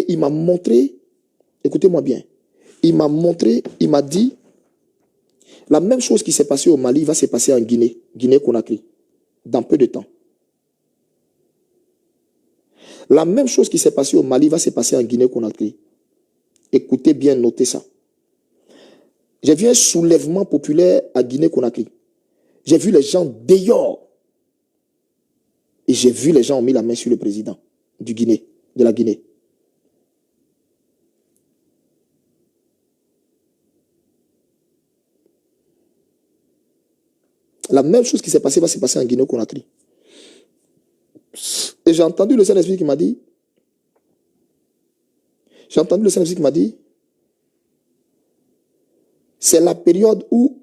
Et il m'a montré, écoutez-moi bien, il m'a montré, il m'a dit, la même chose qui s'est passée au Mali va se passer en Guinée, Guinée-Conakry, dans peu de temps. La même chose qui s'est passée au Mali va se passer en Guinée-Conakry. Écoutez bien, notez ça. J'ai vu un soulèvement populaire à Guinée-Conakry. J'ai vu les gens dehors. Et j'ai vu les gens ont mis la main sur le président de la Guinée. La même chose qui s'est passée va se passer en Guinée-Conakry. Et j'ai entendu le Saint-Esprit qui m'a dit, c'est la période où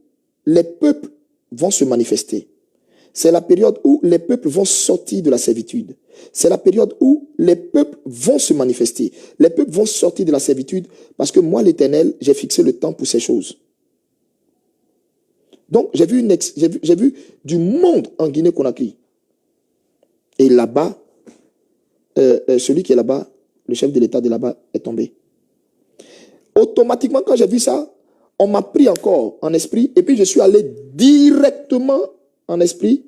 les peuples vont se manifester. C'est la période où les peuples vont sortir de la servitude. C'est la période où les peuples vont se manifester. Les peuples vont sortir de la servitude parce que moi, l'Éternel, j'ai fixé le temps pour ces choses. Donc, j'ai vu du monde en Guinée-Conakry. Et là-bas, celui qui est là-bas, le chef de l'État de là-bas, est tombé. Automatiquement, quand j'ai vu ça, on m'a pris encore en esprit, et puis je suis allé directement en esprit.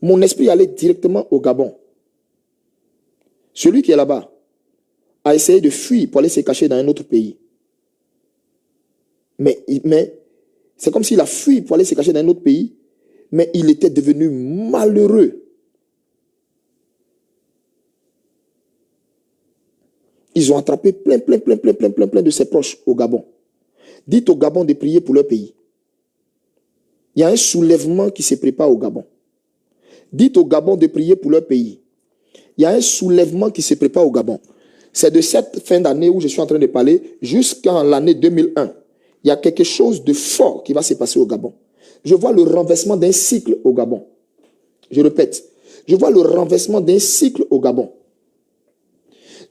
Mon esprit allait directement au Gabon. Celui qui est là-bas a essayé de fuir pour aller se cacher dans un autre pays. Mais c'est comme s'il a fui pour aller se cacher dans un autre pays, mais il était devenu malheureux. Ils ont attrapé plein de ses proches au Gabon. Dites au Gabon de prier pour leur pays. Il y a un soulèvement qui se prépare au Gabon. Dites au Gabon de prier pour leur pays. Il y a un soulèvement qui se prépare au Gabon. C'est de cette fin d'année où je suis en train de parler jusqu'en l'année 2001. Il y a quelque chose de fort qui va se passer au Gabon. Je vois le renversement d'un cycle au Gabon. Je répète, je vois le renversement d'un cycle au Gabon.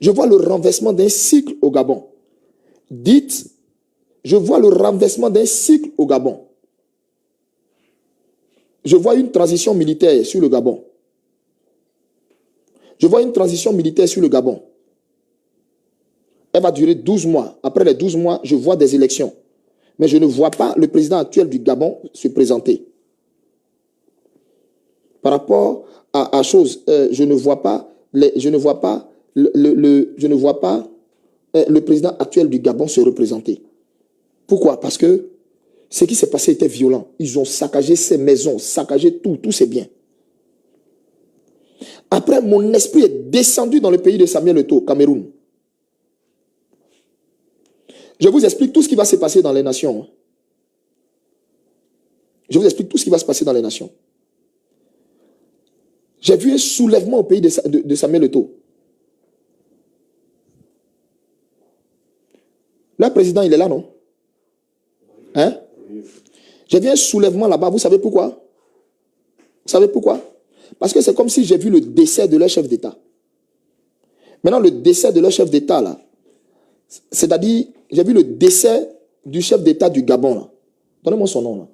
Je vois le renversement d'un cycle au Gabon. Dites, je vois le renversement d'un cycle au Gabon. Je vois une transition militaire sur le Gabon. Je vois une transition militaire sur le Gabon. Elle va durer 12 mois. Après les 12 mois, je vois des élections. Mais je ne vois pas le président actuel du Gabon se présenter. Par rapport à chose, je ne vois pas le président actuel du Gabon se représenter. Pourquoi? Parce que ce qui s'est passé était violent. Ils ont saccagé ses maisons, saccagé tout c'est bien. Après, mon esprit est descendu dans le pays de Samuel Eto'o, Cameroun. Je vous explique tout ce qui va se passer dans les nations. Je vous explique tout ce qui va se passer dans les nations. J'ai vu un soulèvement au pays de Samuel Eto'o. Le président, il est là, non? Hein? J'ai vu un soulèvement là-bas. Vous savez pourquoi? Vous savez pourquoi? Parce que c'est comme si j'ai vu le décès de leur chef d'État. Maintenant, le décès de leur chef d'État, là, c'est-à-dire, j'ai vu le décès du chef d'État du Gabon, là. Donnez-moi son nom, là.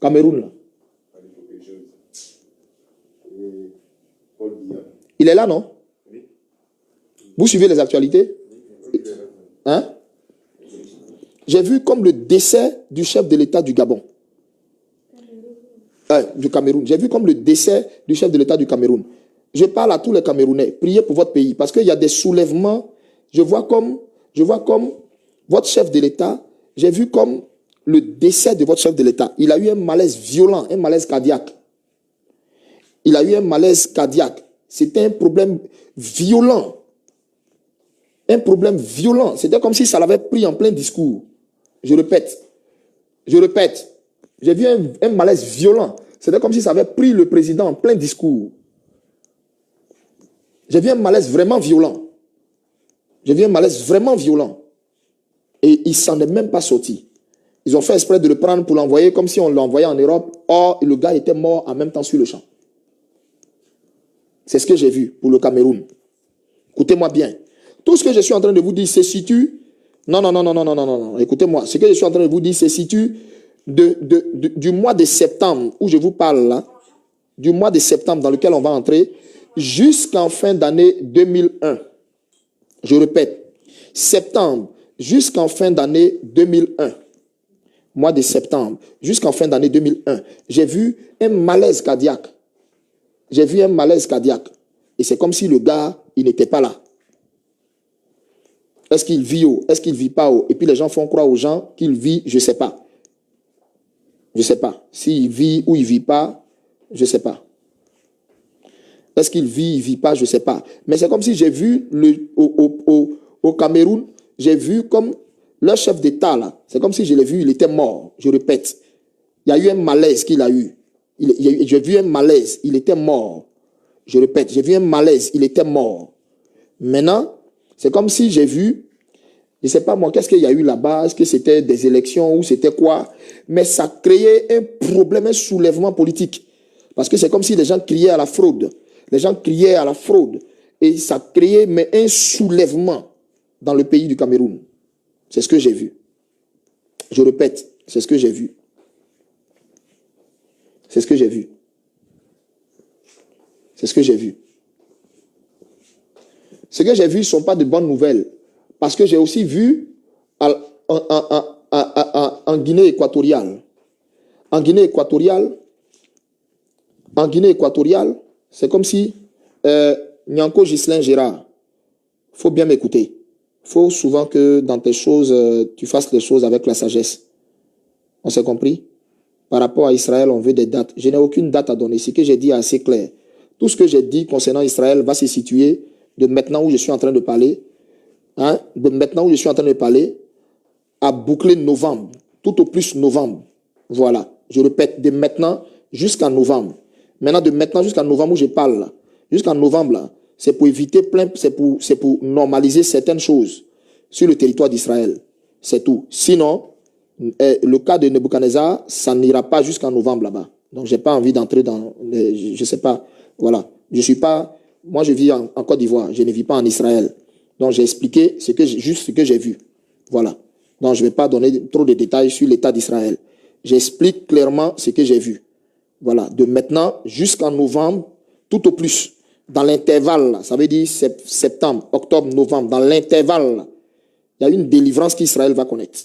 Cameroun, là. Il est là, non? Vous suivez les actualités? Hein? J'ai vu comme le décès du chef de l'État du Gabon. Du Cameroun. J'ai vu comme le décès du chef de l'État du Cameroun. Je parle à tous les Camerounais. Priez pour votre pays. Parce qu'il y a des soulèvements. Je vois comme votre chef de l'État. J'ai vu comme le décès de votre chef de l'État. Il a eu un malaise violent, un malaise cardiaque. Il a eu un malaise cardiaque. C'était un problème violent. Un problème violent. C'était comme si ça l'avait pris en plein discours. Je répète. J'ai vu un malaise violent. C'était comme si ça avait pris le président en plein discours. J'ai vu un malaise vraiment violent. Et il s'en est même pas sorti. Ils ont fait exprès de le prendre pour l'envoyer comme si on l'envoyait en Europe. Or, le gars était mort en même temps sur le champ. C'est ce que j'ai vu pour le Cameroun. Écoutez-moi bien. Tout ce que je suis en train de vous dire se situe... Non. Écoutez-moi. Ce que je suis en train de vous dire se situe du mois de septembre où je vous parle là. Du mois de septembre dans lequel on va entrer jusqu'en fin d'année 2001. Je répète, septembre jusqu'en fin d'année 2001. Mois de septembre jusqu'en fin d'année 2001. J'ai vu un malaise cardiaque. J'ai vu un malaise cardiaque. Et c'est comme si le gars, il n'était pas là. Est-ce qu'il vit haut? Est-ce qu'il ne vit pas haut? Et puis les gens font croire aux gens qu'il vit, je ne sais pas. Je ne sais pas. S'il vit ou il ne vit pas, je ne sais pas. Est-ce qu'il vit, il ne vit pas, je ne sais pas. Mais c'est comme si j'ai vu au Cameroun, j'ai vu comme leur chef d'État là, c'est comme si je l'ai vu, il était mort. Je répète, il y a eu un malaise qu'il a eu. J'ai vu un malaise, il était mort. Je répète, j'ai vu un malaise, il était mort. Maintenant, c'est comme si j'ai vu, je ne sais pas moi, qu'est-ce qu'il y a eu là-bas, est-ce que c'était des élections ou c'était quoi, mais ça créait un problème, un soulèvement politique. Parce que c'est comme si les gens criaient à la fraude. Les gens criaient à la fraude. Et ça créait mais un soulèvement dans le pays du Cameroun. C'est ce que j'ai vu. Je répète, c'est ce que j'ai vu. C'est ce que j'ai vu. C'est ce que j'ai vu. Ce que j'ai vu ne sont pas de bonnes nouvelles. Parce que j'ai aussi vu en Guinée équatoriale. En Guinée équatoriale, c'est comme si Nyanko Ghislain Gérard, il faut bien m'écouter. Il faut souvent que dans tes choses, tu fasses les choses avec la sagesse. On s'est compris? Par rapport à Israël, on veut des dates. Je n'ai aucune date à donner. Ce que j'ai dit est assez clair. Tout ce que j'ai dit concernant Israël va se situer de maintenant où je suis en train de parler, à boucler novembre, tout au plus novembre. Voilà. Je répète, de maintenant jusqu'en novembre. Maintenant, de maintenant jusqu'en novembre où je parle, jusqu'en novembre, là, c'est pour éviter c'est pour normaliser certaines choses sur le territoire d'Israël. C'est tout. Sinon, le cas de Nebuchadnezzar, ça n'ira pas jusqu'en novembre là-bas. Donc, j'ai pas envie d'entrer dans, je sais pas, voilà. Je suis pas, moi je vis en Côte d'Ivoire, je ne vis pas en Israël. Donc, j'ai expliqué juste ce que j'ai vu. Voilà. Donc, je ne vais pas donner trop de détails sur l'état d'Israël. J'explique clairement ce que j'ai vu. Voilà. De maintenant jusqu'en novembre, tout au plus. Dans l'intervalle, ça veut dire septembre, octobre, novembre, dans l'intervalle, il y a une délivrance qu'Israël va connaître.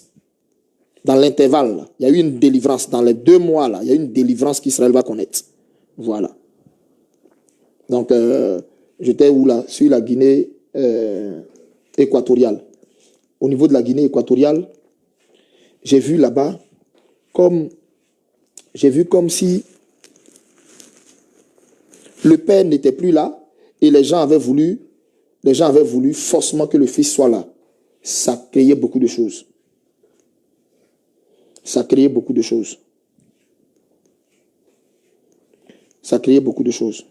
Dans l'intervalle, il y a eu une délivrance. Dans les 2 mois, là, il y a une délivrance qu'Israël va connaître. Voilà. Donc, j'étais où là? Sur la Guinée équatoriale. Au niveau de la Guinée équatoriale, j'ai vu là-bas comme si le père n'était plus là et les gens avaient voulu forcément que le fils soit là. Ça créait beaucoup de choses. Ça créait beaucoup de choses. Ça créait beaucoup de choses.